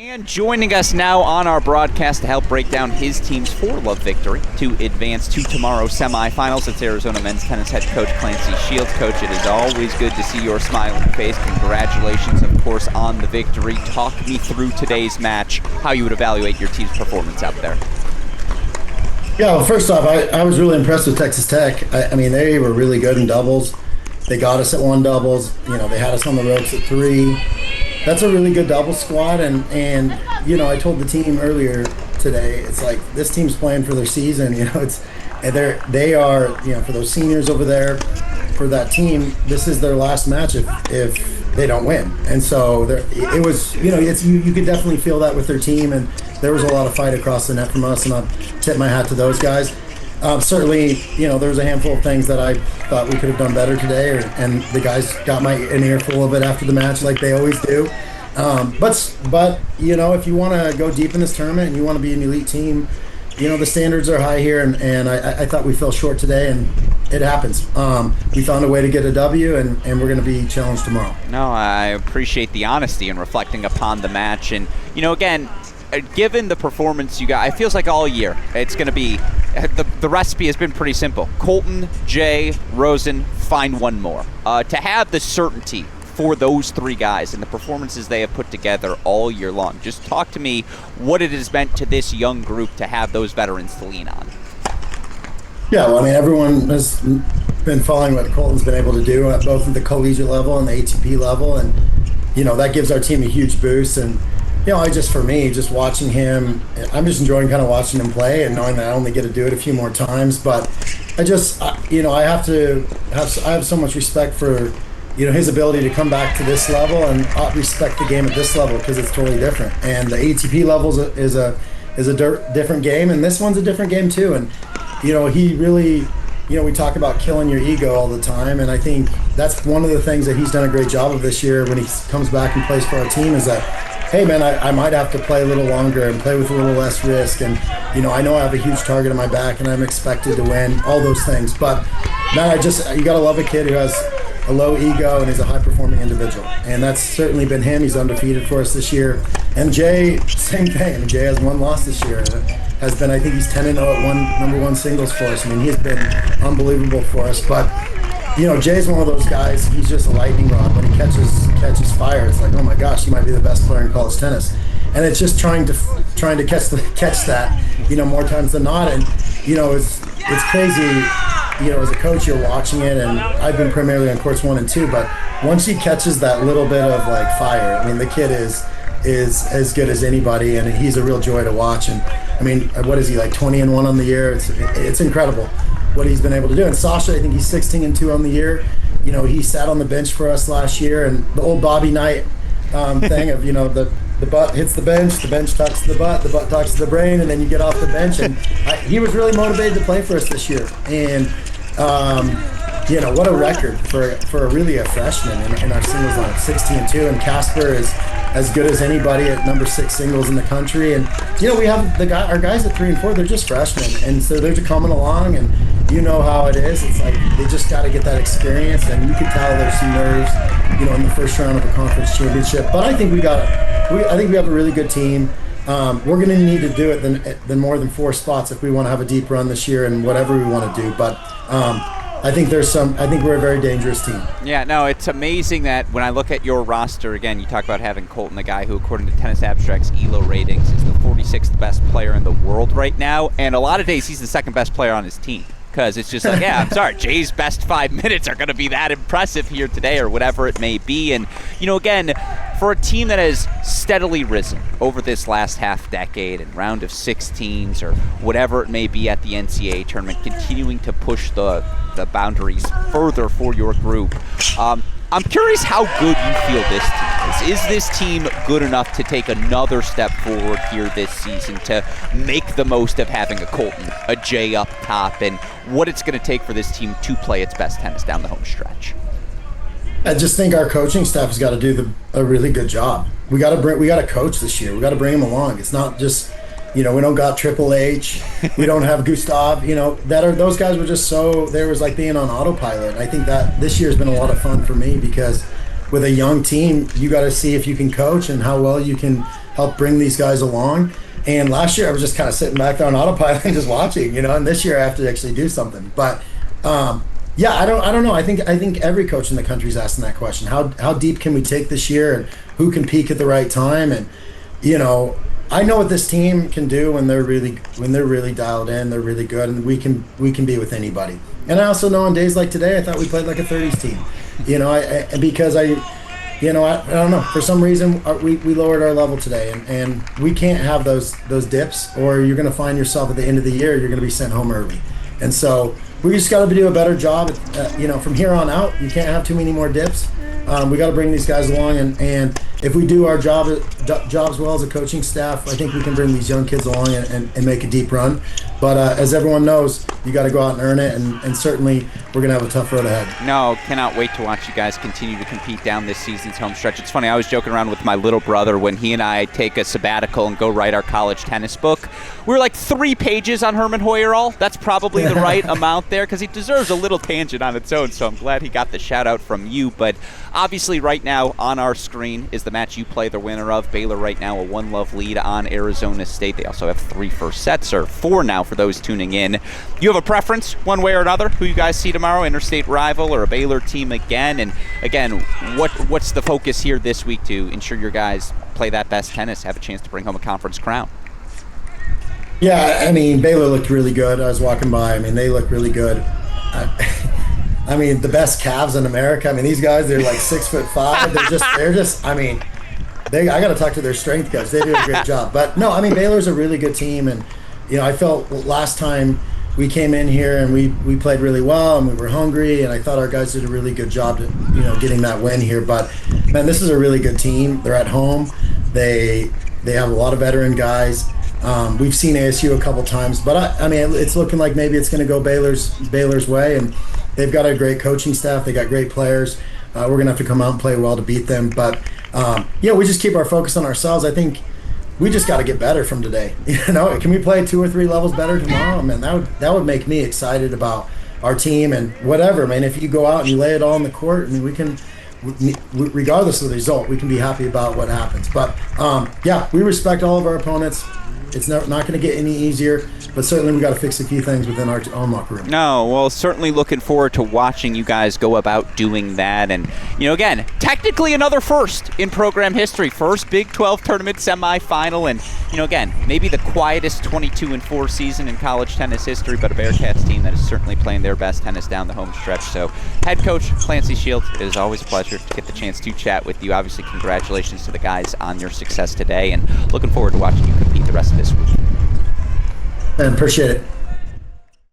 And joining us now on our broadcast to help break down his team's 4-love victory to advance to tomorrow's semifinals, it's Arizona men's tennis head coach Clancy Shields. Coach, it is always good to see your smiling face. Congratulations, of course, on the victory. Talk me through today's match, how you would evaluate your team's performance out there. Yeah, well, first off, I was really impressed with Texas Tech. I mean, they were really good in doubles. They got us at one doubles. You know, they had us on the ropes at three. That's a really good double squad, and you know, I told the team earlier today, it's like this team's playing for their season. You know, they are, you know, for those seniors over there, for that team, this is their last match if they don't win. And so it was, you know, you could definitely feel that with their team, and there was a lot of fight across the net from us, and I tip my hat to those guys. Certainly, you know, there was a handful of things that I thought we could have done better today, and the guys got an earful of it after the match, like they always do. But you know, if you want to go deep in this tournament and you want to be an elite team, you know, the standards are high here, and I thought we fell short today, and it happens. We found a way to get a W, and we're going to be challenged tomorrow. No, I appreciate the honesty and reflecting upon the match, and you know, again, given the performance you got, it feels like all year it's going to be the recipe has been pretty simple. Colton, Jay, Rosen, find one more. To have the certainty for those three guys and the performances they have put together all year long, just talk to me what it has meant to this young group to have those veterans to lean on. Yeah, well, I mean, everyone has been following what Colton's been able to do at both at the collegiate level and the ATP level, and you know, that gives our team a huge boost. And you know, for me, just watching him, I'm just enjoying kind of watching him play and knowing that I only get to do it a few more times. But you know, I have so much respect for, you know, his ability to come back to this level and respect the game at this level, because it's totally different. And the ATP level is a different game, and this one's a different game too. And you know, he really, you know, we talk about killing your ego all the time, and I think that's one of the things that he's done a great job of this year when he comes back and plays for our team, is that, hey man, I might have to play a little longer and play with a little less risk, and you know, I know I have a huge target on my back and I'm expected to win, all those things. But man, you gotta love a kid who has a low ego and is a high performing individual, and that's certainly been him. He's undefeated for us this year. And Jay, same thing. I mean, Jay has one loss this year. Has been, I think he's 10-0 at number one singles for us. I mean, he's been unbelievable for us. But you know, Jay's one of those guys. He's just a lightning rod. When he catches fire, it's like, oh my gosh, he might be the best player in college tennis. And it's just trying to catch that, you know, more times than not. And you know, it's crazy. You know, as a coach, you're watching it, and I've been primarily on courts 1 and 2. But once he catches that little bit of like fire, I mean, the kid is as good as anybody, and he's a real joy to watch. And I mean, what is he, like 20-1 on the year? It's incredible what he's been able to do. And Sasha, I think he's 16-2 on the year. You know, he sat on the bench for us last year, and the old Bobby Knight thing of, you know, the butt hits the bench talks to the butt talks to the brain, and then you get off the bench. And he was really motivated to play for us this year. And you know, what a record for really a freshman in our singles line, 16-2. And Casper is as good as anybody at number 6 singles in the country. And you know, we have our guys at 3 and 4, they're just freshmen, and so they're just coming along, and you know how it is. It's like they just got to get that experience, and you can tell there's some nerves, you know, in the first round of a conference championship. But I think we have a really good team. We're going to need to do it than more than 4 spots if we want to have a deep run this year and whatever we want to do. But I think we're a very dangerous team. Yeah, no, it's amazing that when I look at your roster, again, you talk about having Colton, the guy who, according to Tennis Abstract's ELO ratings, is the 46th best player in the world right now. And a lot of days he's the second best player on his team. Because it's just like, yeah, I'm sorry, Jay's best 5 minutes are going to be that impressive here today, or whatever it may be. And, you know, again, for a team that has steadily risen over this last half decade and round of 16s or whatever it may be at the NCAA tournament, continuing to push the boundaries further for your group, I'm curious how good you feel this team is. Is this team good enough to take another step forward here this season to make the most of having a Colton, a Jay up top, and what it's going to take for this team to play its best tennis down the home stretch? I just think our coaching staff has got to do a really good job. We got to coach this year. We got to bring them along. It's not just, you know, we don't got Triple H, we don't have Gustav, you know, those guys were just there was like being on autopilot. I think that this year has been a lot of fun for me, because with a young team, you got to see if you can coach and how help bring these guys along. And last year I was just kind of sitting back there on autopilot and just watching, and this year I have to actually do something. But yeah, I don't know. I think every coach in the country is asking that question. How deep can we take this year, and who can peak at the right time? And I know what this team can do when they're really dialed in. They're really good, and we can be with anybody. And I also know on days like today, I thought we played like a 30s team. Because I don't know. For some reason, we lowered our level today, and we can't have those dips, or you're going to find yourself at the end of the year, you're going to be sent home early. And so we just got to do a better job. From here on out, you can't have too many more dips. We got to bring these guys along, and if we do our jobs well as a coaching staff, I think we can bring these young kids along and make a deep run. But as everyone knows, you got to go out and earn it, and certainly we're going to have a tough road ahead. No, cannot wait to watch you guys continue to compete down this season's home stretch. It's funny, I was joking around with my little brother when he and I take a sabbatical and go write our college tennis book. We're like 3 pages on Herman Hoyerall. That's probably the right amount there, because he deserves a little tangent on its own, so I'm glad he got the shout out from you. But obviously right now on our screen is the match you play the winner of. Baylor right now a 1-love lead on Arizona State. They also have 3 first sets, or 4 now for those tuning in. You have a preference one way or another who you guys see tomorrow, interstate rival or a Baylor team again? And again, what's the focus here this week to ensure your guys play that best tennis, have a chance to bring home a conference crown? Yeah, I mean, Baylor looked really good. I was walking by. I mean, they look really good. I mean, the best calves in America. I mean, these guys, they're like 6'5". They're just. I mean, I got to talk to their strength guys. They do a great job. But no, I mean, Baylor's a really good team, and I felt last time we came in here and we played really well, and we were hungry, and I thought our guys did a really good job getting that win here. But man, this is a really good team. They're at home. They have a lot of veteran guys. We've seen ASU a couple times, but I mean, it's looking like maybe it's going to go Baylor's way, and they've got a great coaching staff. They got great players. We're going to have to come out and play well to beat them. But we just keep our focus on ourselves. I think we just got to get better from today. Can we play 2 or 3 levels better tomorrow? Man, that would make me excited about our team and whatever. Man, if you go out and you lay it all on the court, I mean, we can, regardless of the result, we can be happy about what happens. But we respect all of our opponents. It's not going to get any easier, but certainly we got to fix a few things within our own locker room. No, well, certainly looking forward to watching you guys go about doing that. And, again, technically another first in program history. First Big 12 tournament semifinal. And, again, maybe the quietest 22-4 season in college tennis history, but a Bearcats team that is certainly playing their best tennis down the home stretch. So, head coach Clancy Shields, it is always a pleasure to get the chance to chat with you. Obviously, congratulations to the guys on your success today, and looking forward to watching you compete the rest of this week. And appreciate it.